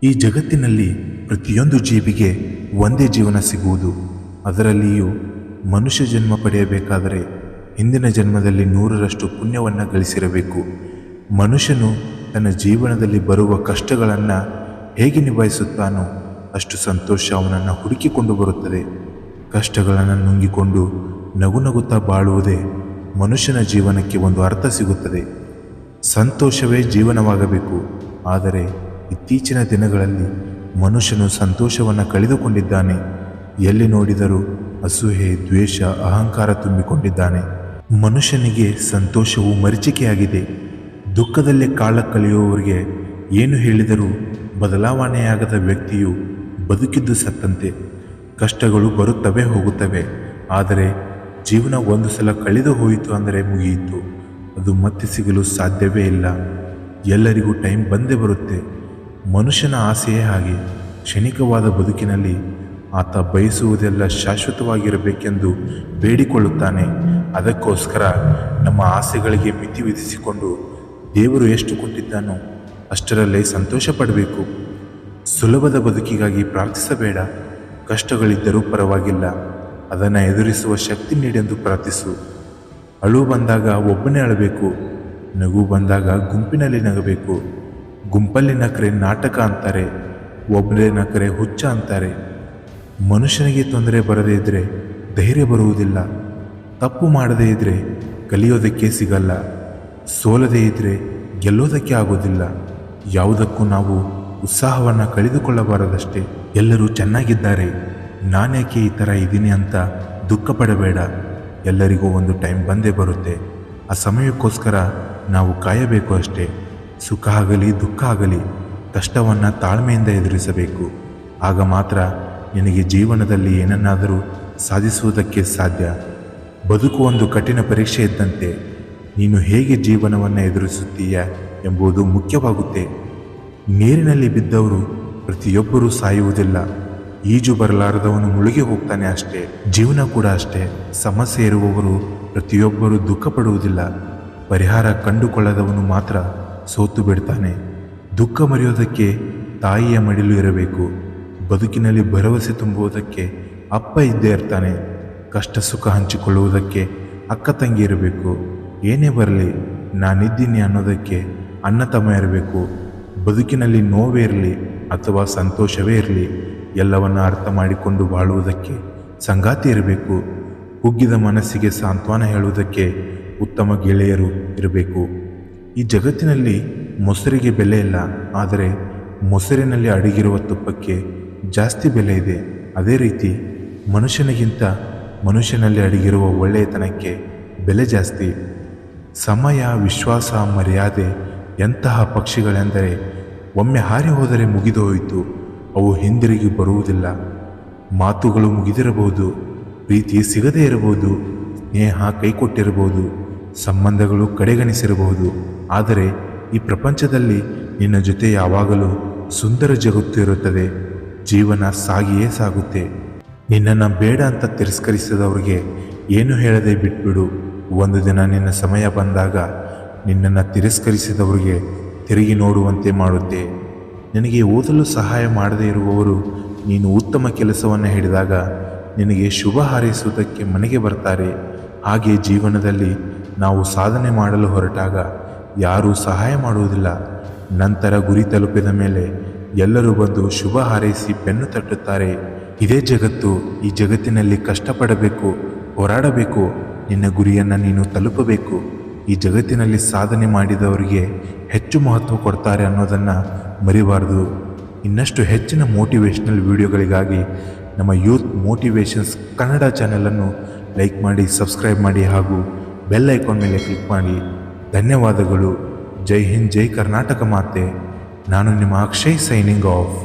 ಈ ಜಗತ್ತಿನಲ್ಲಿ ಪ್ರತಿಯೊಂದು ಜೀವಿಗೆ ಒಂದೇ ಜೀವನ ಸಿಗುವುದು. ಅದರಲ್ಲಿಯೂ ಮನುಷ್ಯ ಜನ್ಮ ಪಡೆಯಬೇಕಾದರೆ ಹಿಂದಿನ ಜನ್ಮದಲ್ಲಿ 100ರಷ್ಟು ಪುಣ್ಯವನ್ನು ಗಳಿಸಿರಬೇಕು. ಮನುಷ್ಯನು ತನ್ನ ಜೀವನದಲ್ಲಿ ಬರುವ ಕಷ್ಟಗಳನ್ನು ಹೇಗೆ ನಿಭಾಯಿಸುತ್ತಾನೋ ಅಷ್ಟು ಸಂತೋಷ ಅವನನ್ನು ಹುಡುಕಿಕೊಂಡು ಬರುತ್ತದೆ. ಕಷ್ಟಗಳನ್ನು ನುಂಗಿಕೊಂಡು ನಗು ನಗುತ್ತಾ ಬಾಳುವುದೇ ಮನುಷ್ಯನ ಜೀವನಕ್ಕೆ ಒಂದು ಅರ್ಥ ಸಿಗುತ್ತದೆ. ಸಂತೋಷವೇ ಜೀವನವಾಗಬೇಕು. ಆದರೆ ಇತ್ತೀಚಿನ ದಿನಗಳಲ್ಲಿ ಮನುಷ್ಯನು ಸಂತೋಷವನ್ನು ಕಳೆದುಕೊಂಡಿದ್ದಾನೆ. ಎಲ್ಲಿ ನೋಡಿದರೂ ಅಸೂಯೆ, ದ್ವೇಷ, ಅಹಂಕಾರ ತುಂಬಿಕೊಂಡಿದ್ದಾನೆ. ಮನುಷ್ಯನಿಗೆ ಸಂತೋಷವು ಮರೀಚಿಕೆಯಾಗಿದೆ. ದುಃಖದಲ್ಲೇ ಕಾಲ ಕಳೆಯುವವರಿಗೆ ಏನು ಹೇಳಿದರೂ ಬದಲಾವಣೆಯಾಗದ ವ್ಯಕ್ತಿಯು ಬದುಕಿದ್ದು ಸತ್ತಂತೆ. ಕಷ್ಟಗಳು ಬರುತ್ತವೆ ಹೋಗುತ್ತವೆ, ಆದರೆ ಜೀವನ ಒಂದು ಸಲ ಕಳೆದು ಹೋಯಿತು ಅಂದರೆ ಮುಗಿಯಿತು. ಅದು ಮತ್ತೆ ಸಿಗಲು ಸಾಧ್ಯವೇ ಇಲ್ಲ. ಎಲ್ಲರಿಗೂ ಟೈಮ್ ಬಂದೇ ಬರುತ್ತೆ. ಮನುಷ್ಯನ ಆಸೆಯೇ ಹಾಗೆ. ಕ್ಷಣಿಕವಾದ ಬದುಕಿನಲ್ಲಿ ಆತ ಬಯಸುವುದೆಲ್ಲ ಶಾಶ್ವತವಾಗಿರಬೇಕೆಂದು ಬೇಡಿಕೊಳ್ಳುತ್ತಾನೆ. ಅದಕ್ಕೋಸ್ಕರ ನಮ್ಮ ಆಸೆಗಳಿಗೆ ಮಿತಿ ವಿಧಿಸಿಕೊಂಡು ದೇವರು ಎಷ್ಟು ಕೊಟ್ಟಿದ್ದಾನೋ ಅಷ್ಟರಲ್ಲೇ ಸಂತೋಷ ಪಡಬೇಕು. ಸುಲಭದ ಬದುಕಿಗಾಗಿ ಪ್ರಾರ್ಥಿಸಬೇಡ. ಕಷ್ಟಗಳಿದ್ದರೂ ಪರವಾಗಿಲ್ಲ, ಅದನ್ನು ಎದುರಿಸುವ ಶಕ್ತಿ ನೀಡೆಂದು ಪ್ರಾರ್ಥಿಸು. ಅಳು ಬಂದಾಗ ಒಬ್ಬನೇ ಅಳಬೇಕು, ನಗು ಬಂದಾಗ ಗುಂಪಿನಲ್ಲಿ ನಗಬೇಕು. ಗುಂಪಲ್ಲಿ ನಕ್ಕರೆ ನಾಟಕ ಅಂತಾರೆ, ಒಬ್ಬರೇ ನಕ್ಕರೆ ಹುಚ್ಚ ಅಂತಾರೆ. ಮನುಷ್ಯನಿಗೆ ತೊಂದರೆ ಬರದೇ ಇದ್ದರೆ ಧೈರ್ಯ ಬರುವುದಿಲ್ಲ. ತಪ್ಪು ಮಾಡದೇ ಇದ್ದರೆ ಕಲಿಯೋದಕ್ಕೆ ಸಿಗಲ್ಲ. ಸೋಲದೇ ಇದ್ದರೆ ಗೆಲ್ಲೋದಕ್ಕೆ ಆಗೋದಿಲ್ಲ. ಯಾವುದಕ್ಕೂ ನಾವು ಉತ್ಸಾಹವನ್ನು ಕಳೆದುಕೊಳ್ಳಬಾರದಷ್ಟೇ. ಎಲ್ಲರೂ ಚೆನ್ನಾಗಿದ್ದಾರೆ, ನಾನೇಕೆ ಈ ಥರ ಇದ್ದೀನಿ ಅಂತ ದುಃಖ ಪಡಬೇಡ. ಎಲ್ಲರಿಗೂ ಒಂದು ಟೈಮ್ ಬಂದೇ ಬರುತ್ತೆ. ಆ ಸಮಯಕ್ಕೋಸ್ಕರ ನಾವು ಕಾಯಬೇಕು ಅಷ್ಟೇ. ಸುಖ ಆಗಲಿ ದುಃಖ ಆಗಲಿ ಕಷ್ಟವನ್ನು ತಾಳ್ಮೆಯಿಂದ ಎದುರಿಸಬೇಕು. ಆಗ ಮಾತ್ರ ನಿನಗೆ ಜೀವನದಲ್ಲಿ ಏನನ್ನಾದರೂ ಸಾಧಿಸುವುದಕ್ಕೆ ಸಾಧ್ಯ. ಬದುಕು ಒಂದು ಕಠಿಣ ಪರೀಕ್ಷೆ ಇದ್ದಂತೆ. ನೀನು ಹೇಗೆ ಜೀವನವನ್ನು ಎದುರಿಸುತ್ತೀಯ ಎಂಬುದು ಮುಖ್ಯವಾಗುತ್ತೆ. ನೀರಿನಲ್ಲಿ ಬಿದ್ದವರು ಪ್ರತಿಯೊಬ್ಬರೂ ಸಾಯುವುದಿಲ್ಲ. ಈಜು ಬರಲಾರದವನು ಮುಳುಗಿ ಹೋಗ್ತಾನೆ ಅಷ್ಟೇ. ಜೀವನ ಕೂಡ ಅಷ್ಟೇ. ಸಮಸ್ಯೆ ಇರುವವರು ಪ್ರತಿಯೊಬ್ಬರೂ ದುಃಖ ಪಡುವುದಿಲ್ಲ. ಪರಿಹಾರ ಕಂಡುಕೊಳ್ಳದವನು ಮಾತ್ರ ಸೋತು ಬಿಡ್ತಾನೆ. ದುಃಖ ಮರೆಯೋದಕ್ಕೆ ತಾಯಿಯ ಮಡಿಲು ಇರಬೇಕು. ಬದುಕಿನಲ್ಲಿ ಭರವಸೆ ತುಂಬುವುದಕ್ಕೆ ಅಪ್ಪ ಇದ್ದೇ ಇರ್ತಾನೆ. ಕಷ್ಟ ಸುಖ ಹಂಚಿಕೊಳ್ಳುವುದಕ್ಕೆ ಅಕ್ಕ ತಂಗಿ ಇರಬೇಕು. ಏನೇ ಬರಲಿ ನಾನಿದ್ದೀನಿ ಅನ್ನೋದಕ್ಕೆ ಅಣ್ಣ ತಮ್ಮ ಇರಬೇಕು. ಬದುಕಿನಲ್ಲಿ ನೋವೇ ಇರಲಿ ಅಥವಾ ಸಂತೋಷವೇ ಇರಲಿ, ಎಲ್ಲವನ್ನು ಅರ್ಥ ಮಾಡಿಕೊಂಡು ಬಾಳುವುದಕ್ಕೆ ಸಂಗಾತಿ ಇರಬೇಕು. ಕುಗ್ಗಿದ ಮನಸ್ಸಿಗೆ ಸಾಂತ್ವನ ಹೇಳುವುದಕ್ಕೆ ಉತ್ತಮ ಗೆಳೆಯರು ಇರಬೇಕು. ಈ ಜಗತ್ತಿನಲ್ಲಿ ಮೊಸರಿಗೆ ಬೆಲೆ ಇಲ್ಲ, ಆದರೆ ಮೊಸರಿನಲ್ಲಿ ಅಡಗಿರುವ ತುಪ್ಪಕ್ಕೆ ಜಾಸ್ತಿ ಬೆಲೆ ಇದೆ. ಅದೇ ರೀತಿ ಮನುಷ್ಯನಿಗಿಂತ ಮನುಷ್ಯನಲ್ಲಿ ಅಡಗಿರುವ ಒಳ್ಳೆಯತನಕ್ಕೆ ಬೆಲೆ ಜಾಸ್ತಿ. ಸಮಯ, ವಿಶ್ವಾಸ, ಮರ್ಯಾದೆ ಎಂತಹ ಪಕ್ಷಿಗಳೆಂದರೆ ಒಮ್ಮೆ ಹಾರಿ ಹೋದರೆ ಮುಗಿದು ಹೋಯಿತು. ಅವು ಹಿಂದಿರುಗಿ ಬರುವುದಿಲ್ಲ. ಮಾತುಗಳು ಮುಗಿದಿರಬಹುದು, ಪ್ರೀತಿ ಸಿಗದೇ ಇರಬಹುದು, ಸ್ನೇಹ ಕೈಕೊಟ್ಟಿರಬಹುದು, ಸಂಬಂಧಗಳು ಕಡೆಗಣಿಸಿರಬಹುದು. ಆದರೆ ಈ ಪ್ರಪಂಚದಲ್ಲಿ ನಿನ್ನ ಜೊತೆ ಯಾವಾಗಲೂ ಸುಂದರ ಜಗತ್ತು ಇರುತ್ತದೆ. ಜೀವನ ಸಾಗಿಯೇ ಸಾಗುತ್ತೆ. ನಿನ್ನನ್ನು ಬೇಡ ಅಂತ ತಿರಸ್ಕರಿಸಿದವ್ರಿಗೆ ಏನು ಹೇಳದೆ ಬಿಟ್ಬಿಡು. ಒಂದು ದಿನ ನಿನ್ನ ಸಮಯ ಬಂದಾಗ ನಿನ್ನನ್ನು ತಿರಸ್ಕರಿಸಿದವರಿಗೆ ತಿರುಗಿ ನೋಡುವಂತೆ ಮಾಡುತ್ತೆ. ನಿನಗೆ ಓದಲು ಸಹಾಯ ಮಾಡದೇ ಇರುವವರು ನೀನು ಉತ್ತಮ ಕೆಲಸವನ್ನು ಹಿಡಿದಾಗ ನಿನಗೆ ಶುಭ ಹಾರೈಸುವುದಕ್ಕೆ ಮನೆಗೆ ಬರ್ತಾರೆ. ಹಾಗೆ ಜೀವನದಲ್ಲಿ ನಾವು ಸಾಧನೆ ಮಾಡಲು ಹೊರಟಾಗ ಯಾರೂ ಸಹಾಯ ಮಾಡುವುದಿಲ್ಲ. ನಂತರ ಗುರಿ ತಲುಪಿದ ಮೇಲೆ ಎಲ್ಲರೂ ಬಂದು ಶುಭ ಹಾರೈಸಿ ಬೆನ್ನು ತಟ್ಟುತ್ತಾರೆ. ಇದೇ ಜಗತ್ತು. ಈ ಜಗತ್ತಿನಲ್ಲಿ ಕಷ್ಟಪಡಬೇಕು, ಹೋರಾಡಬೇಕು. ನಿನ್ನ ಗುರಿಯನ್ನು ನೀನು ತಲುಪಬೇಕು. ಈ ಜಗತ್ತಿನಲ್ಲಿ ಸಾಧನೆ ಮಾಡಿದವರಿಗೆ ಹೆಚ್ಚು ಮಹತ್ವ ಕೊಡ್ತಾರೆ ಅನ್ನೋದನ್ನು ಮರಿಬಾರ್ದು. ಇನ್ನಷ್ಟು ಹೆಚ್ಚಿನ ಮೋಟಿವೇಶ್ನಲ್ ವಿಡಿಯೋಗಳಿಗಾಗಿ ನಮ್ಮ ಯೂತ್ ಮೋಟಿವೇಶನ್ಸ್ ಕನ್ನಡ ಚಾನೆಲನ್ನು ಲೈಕ್ ಮಾಡಿ, ಸಬ್ಸ್ಕ್ರೈಬ್ ಮಾಡಿ ಹಾಗೂ ಬೆಲ್ ಐಕಾನ್ ಮೇಲೆ ಕ್ಲಿಕ್ ಮಾಡಿ. ಧನ್ಯವಾದಗಳು. ಜೈ ಹಿಂದ್, ಜೈ ಕರ್ನಾಟಕ ಮಾತೆ. ನಾನು ನಿಮ್ಮ ಅಕ್ಷಯ್, ಸೈನಿಂಗ್ ಆಫ್.